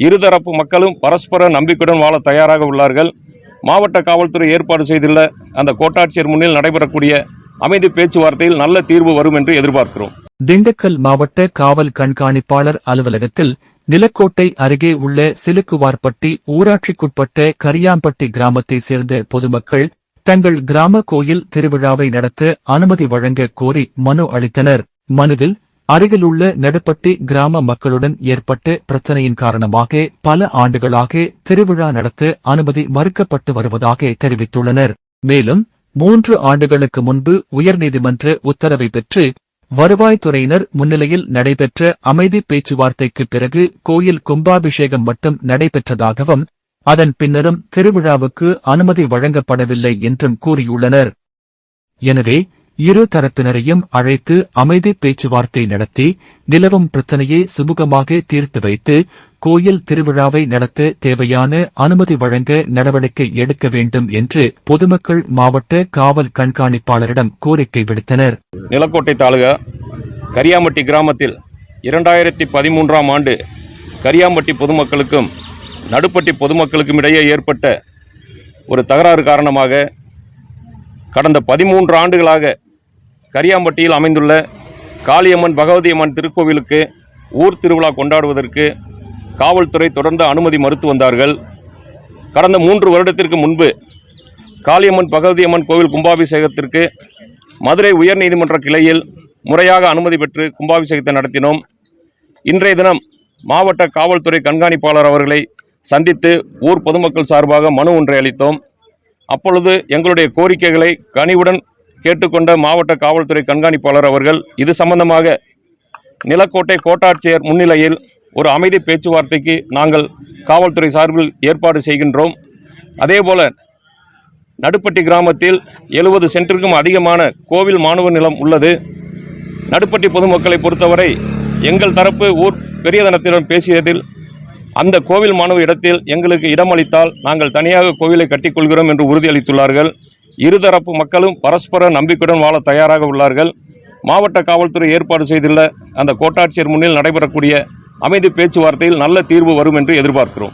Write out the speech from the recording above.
இருதரப்பு மக்களும் பரஸ்பர நம்பிக்கையுடன் வாழ தயாராக உள்ளார்கள். மாவட்ட காவல்துறை ஏற்பாடு செய்துள்ள அந்த கோட்டாட்சியர் முன்னில் நடைபெறக்கூடிய அமைதி பேச்சுவார்த்தையில் நல்ல தீர்வு வரும் என்று எதிர்பார்க்கிறோம். திண்டுக்கல் மாவட்ட காவல் கண்காணிப்பாளர் அலுவலகத்தில் நிலக்கோட்டை அருகே உள்ள சிலுக்குவார்பட்டி ஊராட்சிக்குட்பட்ட கரியாம்பட்டி கிராமத்தை சேர்ந்த பொதுமக்கள் தங்கள் கிராம கோயில் திருவிழாவை நடத்த அனுமதி வழங்க கோரி மனு அளித்தனர். மனுவில் அருகிலுள்ள நடுப்பட்டி கிராம மக்களுடன் ஏற்பட்ட பிரச்சனையின் காரணமாக பல ஆண்டுகளாக திருவிழா நடத்த அனுமதி மறுக்கப்பட்டு வருவதாக தெரிவித்துள்ளனர். மேலும் 3 ஆண்டுகளுக்கு முன்பு உயர்நீதிமன்ற உத்தரவை பெற்று வருவாய்த்துறையினர் முன்னிலையில் நடைபெற்ற அமைதி பேச்சுவார்த்தைக்கு பிறகு கோயில் கும்பாபிஷேகம் மட்டும் நடைபெற்றதாகவும் அதன் பின்னரும் திருவிழாவுக்கு அனுமதி வழங்கப்படவில்லை என்றும் கூறியுள்ளனர். எனவே இரு தரப்பினரையும் அழைத்து அமைதி பேச்சுவார்த்தை நடத்தி நிலவும் பிரச்சனையை சுமூகமாக தீர்த்து வைத்து கோயில் திருவிழாவை நடத்த தேவையான அனுமதி வழங்க நடவடிக்கை எடுக்க வேண்டும் என்று பொதுமக்கள் மாவட்ட காவல் கண்காணிப்பாளரிடம் கோரிக்கை விடுத்தனர். நிலக்கோட்டை தாலுகா கரியாம்பட்டி கிராமத்தில் 2013ஆம் ஆண்டு கரியாம்பட்டி பொதுமக்களுக்கும் நடுப்பட்டி பொதுமக்களுக்கும் இடையே ஏற்பட்ட ஒரு தகராறு காரணமாக கடந்த 13 ஆண்டுகளாக கரியாம்பட்டியில் அமைந்துள்ள காளியம்மன் பகவதியம்மன் திருக்கோவிலுக்கு ஊர் திருவிழா கொண்டாடுவதற்கு காவல்துறை தொடர்ந்து அனுமதி மறுத்து வந்தார்கள். கடந்த 3 வருடத்திற்கு முன்பு காளியம்மன் பகவதியம்மன் கோவில் கும்பாபிஷேகத்திற்கு மதுரை உயர்நீதிமன்ற கிளையில் முறையாக அனுமதி பெற்று கும்பாபிஷேகத்தை நடத்தினோம். இன்றைய தினம் மாவட்ட காவல்துறை கண்காணிப்பாளர் அவர்களை சந்தித்து ஊர் பொதுமக்கள் சார்பாக மனு ஒன்றை அளித்தோம். அப்பொழுது எங்களுடைய கோரிக்கைகளை கனிவுடன் கேட்டுக்கொண்ட மாவட்ட காவல்துறை கண்காணிப்பாளர் அவர்கள் இது சம்பந்தமாக நிலக்கோட்டை கோட்டாட்சியர் முன்னிலையில் ஒரு அமைதி பேச்சுவார்த்தைக்கு நாங்கள் காவல்துறை சார்பில் ஏற்பாடு செய்கின்றோம். அதேபோல நடுப்பட்டி கிராமத்தில் 70 சென்டிற்கும் அதிகமான கோவில் மாணவ நிலம் உள்ளது. நடுப்பட்டி பொதுமக்களை பொறுத்தவரை எங்கள் தரப்பு ஊர் பெரியதனத்திடம் பேசியதில் அந்த கோவில் மாணவ இடத்தில் எங்களுக்கு இடமளித்தால் நாங்கள் தனியாக கோவிலை கட்டிக்கொள்கிறோம் என்று உறுதியளித்துள்ளார்கள். இருதரப்பு மக்களும் பரஸ்பர நம்பிக்கையுடன் வாழ தயாராக உள்ளார்கள். மாவட்ட காவல்துறை ஏற்பாடு செய்துள்ள அந்த கோட்டாட்சியர் முன்னில் நடைபெறக்கூடிய அமைதி பேச்சுவார்த்தையில் நல்ல தீர்வு வரும் என்று எதிர்பார்க்கிறோம்.